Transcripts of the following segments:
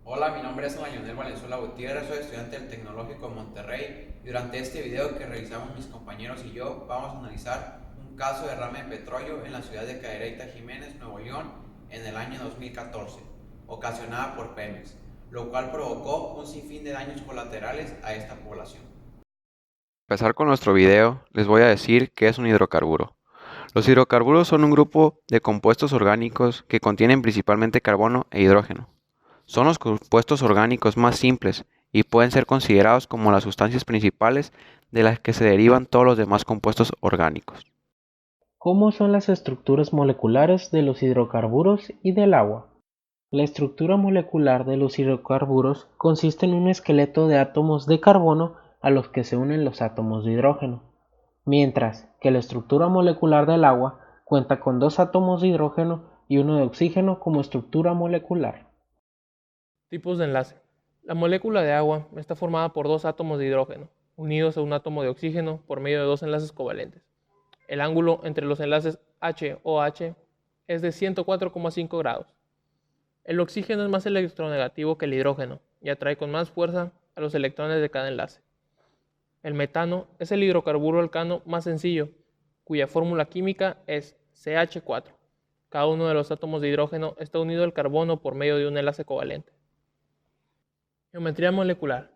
Hola, mi nombre es Manuel Valenzuela Gutiérrez, soy estudiante del Tecnológico de Monterrey y durante este video que realizamos mis compañeros y yo vamos a analizar un caso de derrame de petróleo en la ciudad de Cadereyta Jiménez, Nuevo León, en el año 2014, ocasionada por Pemex, lo cual provocó un sinfín de daños colaterales a esta población. Para empezar con nuestro video, les voy a decir qué es un hidrocarburo. Los hidrocarburos son un grupo de compuestos orgánicos que contienen principalmente carbono e hidrógeno. Son los compuestos orgánicos más simples y pueden ser considerados como las sustancias principales de las que se derivan todos los demás compuestos orgánicos. ¿Cómo son las estructuras moleculares de los hidrocarburos y del agua? La estructura molecular de los hidrocarburos consiste en un esqueleto de átomos de carbono a los que se unen los átomos de hidrógeno, mientras que la estructura molecular del agua cuenta con dos átomos de hidrógeno y uno de oxígeno como estructura molecular. Tipos de enlace. La molécula de agua está formada por dos átomos de hidrógeno, unidos a un átomo de oxígeno por medio de dos enlaces covalentes. El ángulo entre los enlaces H-OH es de 104,5 grados. El oxígeno es más electronegativo que el hidrógeno y atrae con más fuerza a los electrones de cada enlace. El metano es el hidrocarburo alcano más sencillo, cuya fórmula química es CH4. Cada uno de los átomos de hidrógeno está unido al carbono por medio de un enlace covalente. Geometría molecular.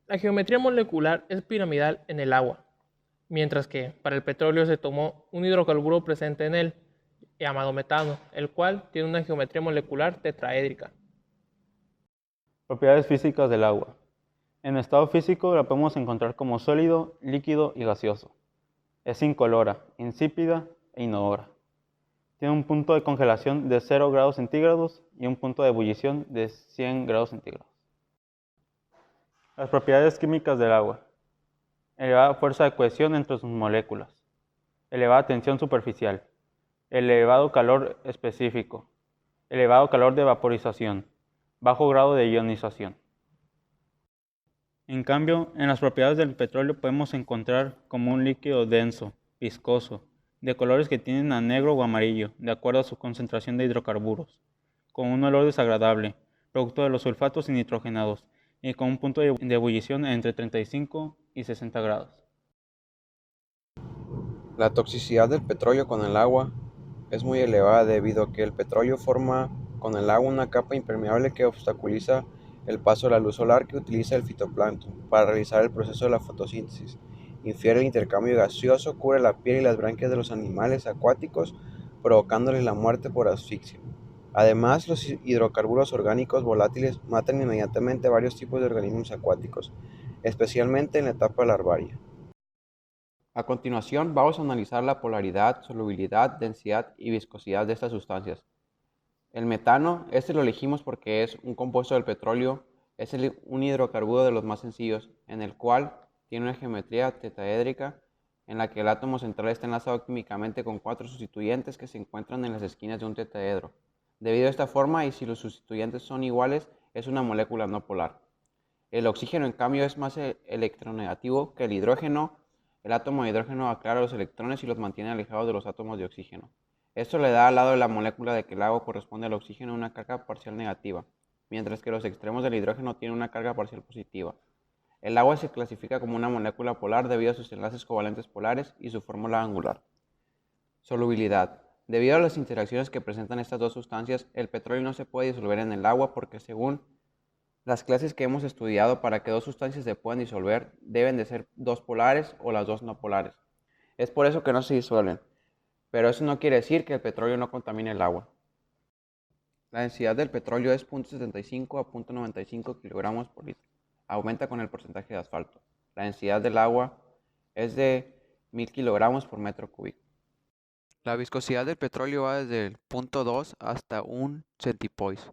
La geometría molecular es piramidal en el agua, mientras que para el petróleo se tomó un hidrocarburo presente en él, llamado metano, el cual tiene una geometría molecular tetraédrica. Propiedades físicas del agua. En estado físico la podemos encontrar como sólido, líquido y gaseoso. Es incolora, insípida e inodora. Tiene un punto de congelación de 0 grados centígrados y un punto de ebullición de 100 grados centígrados. Las propiedades químicas del agua. Elevada fuerza de cohesión entre sus moléculas. Elevada tensión superficial. Elevado calor específico. Elevado calor de vaporización. Bajo grado de ionización. En cambio, en las propiedades del petróleo podemos encontrar como un líquido denso, viscoso, de colores que tienden a negro o amarillo, de acuerdo a su concentración de hidrocarburos, con un olor desagradable, producto de los sulfatos nitrogenados, y con un punto de ebullición entre 35 y 60 grados. La toxicidad del petróleo con el agua es muy elevada debido a que el petróleo forma con el agua una capa impermeable que obstaculiza el paso de la luz solar que utiliza el fitoplancton para realizar el proceso de la fotosíntesis. Infiere el intercambio gaseoso, cubre la piel y las branquias de los animales acuáticos, provocándoles la muerte por asfixia. Además, los hidrocarburos orgánicos volátiles matan inmediatamente a varios tipos de organismos acuáticos, especialmente en la etapa larvaria. A continuación, vamos a analizar la polaridad, solubilidad, densidad y viscosidad de estas sustancias. El metano, este lo elegimos porque es un compuesto del petróleo, es un hidrocarburo de los más sencillos, en el cual tiene una geometría tetraédrica en la que el átomo central está enlazado químicamente con cuatro sustituyentes que se encuentran en las esquinas de un tetraedro. Debido a esta forma, y si los sustituyentes son iguales, es una molécula no polar. El oxígeno, en cambio, es más electronegativo que el hidrógeno. El átomo de hidrógeno aclara los electrones y los mantiene alejados de los átomos de oxígeno. Esto le da al lado de la molécula de que el agua corresponde al oxígeno una carga parcial negativa, mientras que los extremos del hidrógeno tienen una carga parcial positiva. El agua se clasifica como una molécula polar debido a sus enlaces covalentes polares y su fórmula angular. Solubilidad. Debido a las interacciones que presentan estas dos sustancias, el petróleo no se puede disolver en el agua porque, según las clases que hemos estudiado, para que dos sustancias se puedan disolver deben de ser dos polares o las dos no polares. Es por eso que no se disuelven, pero eso no quiere decir que el petróleo no contamine el agua. La densidad del petróleo es 0.75 a 0.95 kilogramos por litro. Aumenta con el porcentaje de asfalto. La densidad del agua es de 1000 kilogramos por metro cúbico. La viscosidad del petróleo va desde el 0.2 hasta 1 centipoise.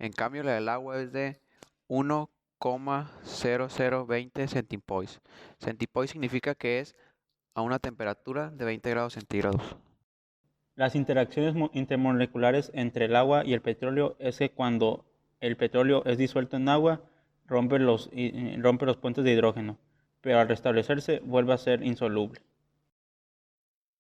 En cambio, la del agua es de 1,0020 centipoise. Centipoise significa que es a una temperatura de 20 grados centígrados. Las interacciones intermoleculares entre el agua y el petróleo es que cuando el petróleo es disuelto en agua, rompe los puentes de hidrógeno, pero al restablecerse vuelve a ser insoluble.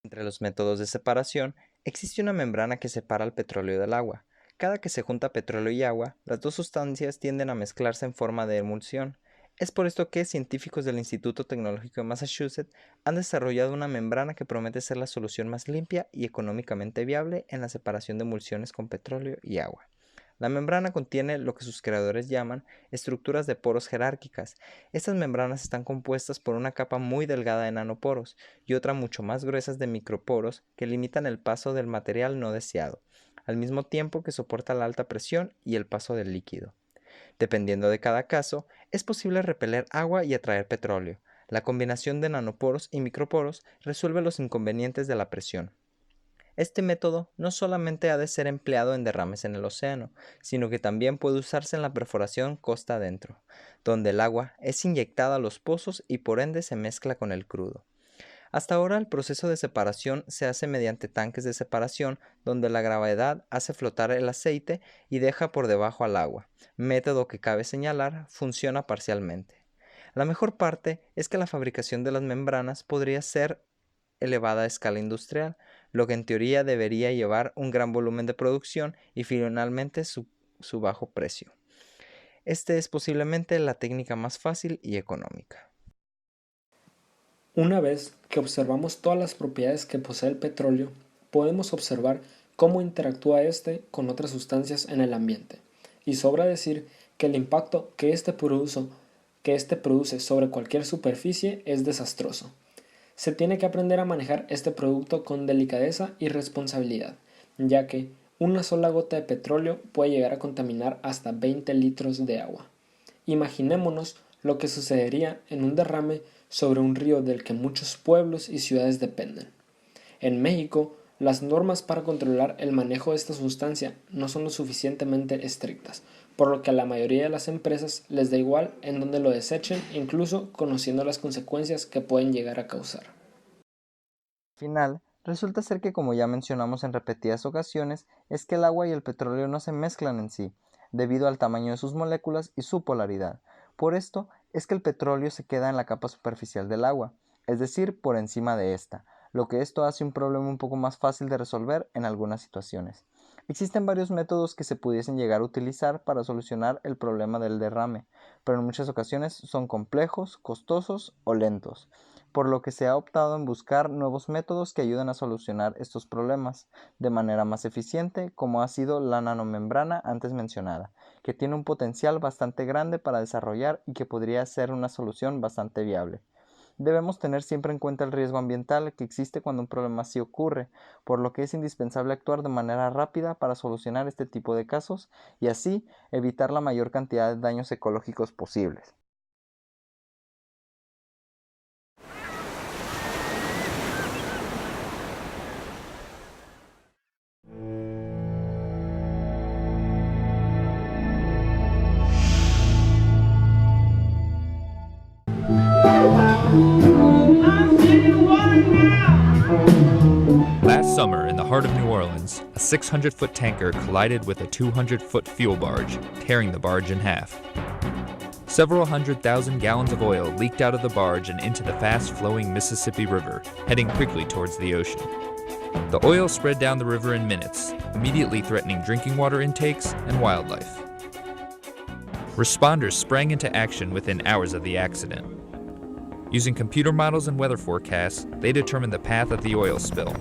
Entre los métodos de separación existe una membrana que separa el petróleo del agua. Cada que se junta petróleo y agua, las dos sustancias tienden a mezclarse en forma de emulsión. Es por esto que científicos del Instituto Tecnológico de Massachusetts han desarrollado una membrana que promete ser la solución más limpia y económicamente viable en la separación de emulsiones con petróleo y agua. La membrana contiene lo que sus creadores llaman estructuras de poros jerárquicas. Estas membranas están compuestas por una capa muy delgada de nanoporos y otra mucho más gruesas de microporos que limitan el paso del material no deseado, al mismo tiempo que soporta la alta presión y el paso del líquido. Dependiendo de cada caso, es posible repeler agua y atraer petróleo. La combinación de nanoporos y microporos resuelve los inconvenientes de la presión. Este método no solamente ha de ser empleado en derrames en el océano, sino que también puede usarse en la perforación costa adentro, donde el agua es inyectada a los pozos y por ende se mezcla con el crudo. Hasta ahora el proceso de separación se hace mediante tanques de separación donde la gravedad hace flotar el aceite y deja por debajo al agua, método que cabe señalar funciona parcialmente. La mejor parte es que la fabricación de las membranas podría ser elevada a escala industrial, lo que en teoría debería llevar un gran volumen de producción y finalmente su bajo precio. Este es posiblemente la técnica más fácil y económica. Una vez que observamos todas las propiedades que posee el petróleo, podemos observar cómo interactúa este con otras sustancias en el ambiente. Y sobra decir que el impacto que este produce sobre cualquier superficie es desastroso. Se tiene que aprender a manejar este producto con delicadeza y responsabilidad, ya que una sola gota de petróleo puede llegar a contaminar hasta 20 litros de agua. Imaginémonos lo que sucedería en un derrame sobre un río del que muchos pueblos y ciudades dependen. En México, las normas para controlar el manejo de esta sustancia no son lo suficientemente estrictas, por lo que a la mayoría de las empresas les da igual en dónde lo desechen, incluso conociendo las consecuencias que pueden llegar a causar. Al final, resulta ser que, como ya mencionamos en repetidas ocasiones, es que el agua y el petróleo no se mezclan en sí, debido al tamaño de sus moléculas y su polaridad. Por esto es que el petróleo se queda en la capa superficial del agua, es decir, por encima de esta, lo que esto hace un problema un poco más fácil de resolver en algunas situaciones. Existen varios métodos que se pudiesen llegar a utilizar para solucionar el problema del derrame, pero en muchas ocasiones son complejos, costosos o lentos, por lo que se ha optado en buscar nuevos métodos que ayuden a solucionar estos problemas de manera más eficiente, como ha sido la nanomembrana antes mencionada, que tiene un potencial bastante grande para desarrollar y que podría ser una solución bastante viable. Debemos tener siempre en cuenta el riesgo ambiental que existe cuando un problema así ocurre, por lo que es indispensable actuar de manera rápida para solucionar este tipo de casos y así evitar la mayor cantidad de daños ecológicos posibles. Last summer, in the heart of New Orleans, a 600-foot tanker collided with a 200-foot fuel barge, tearing the barge in half. Several 100,000 gallons of oil leaked out of the barge and into the fast-flowing Mississippi River, heading quickly towards the ocean. The oil spread down the river in minutes, immediately threatening drinking water intakes and wildlife. Responders sprang into action within hours of the accident. Using computer models and weather forecasts, they determined the path of the oil spill.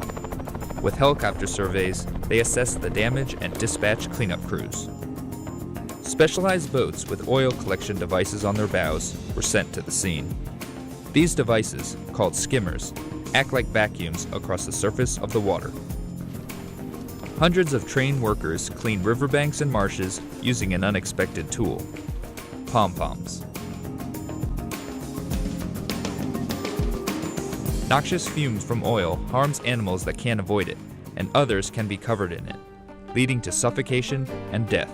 With helicopter surveys, they assessed the damage and dispatched cleanup crews. Specialized boats with oil collection devices on their bows were sent to the scene. These devices, called skimmers, act like vacuums across the surface of the water. Hundreds of trained workers clean riverbanks and marshes using an unexpected tool: pom-poms. Noxious fumes from oil harms animals that can't avoid it, and others can be covered in it, leading to suffocation and death.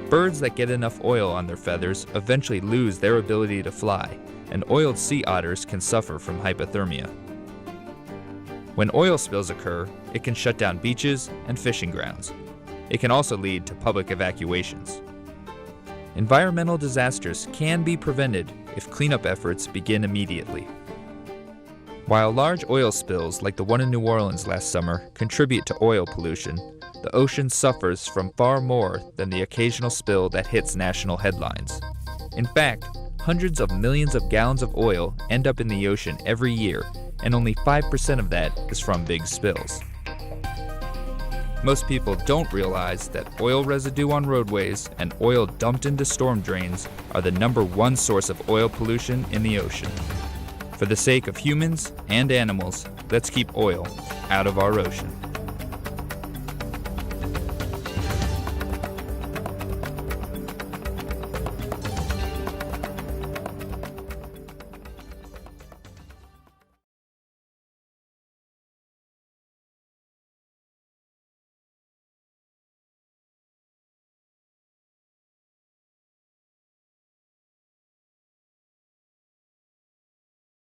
Birds that get enough oil on their feathers eventually lose their ability to fly, and oiled sea otters can suffer from hypothermia. When oil spills occur, it can shut down beaches and fishing grounds. It can also lead to public evacuations. Environmental disasters can be prevented if cleanup efforts begin immediately. While large oil spills like the one in New Orleans last summer contribute to oil pollution, the ocean suffers from far more than the occasional spill that hits national headlines. In fact, hundreds of millions of gallons of oil end up in the ocean every year, and only 5% of that is from big spills. Most people don't realize that oil residue on roadways and oil dumped into storm drains are the #1 source of oil pollution in the ocean. For the sake of humans and animals, let's keep oil out of our ocean.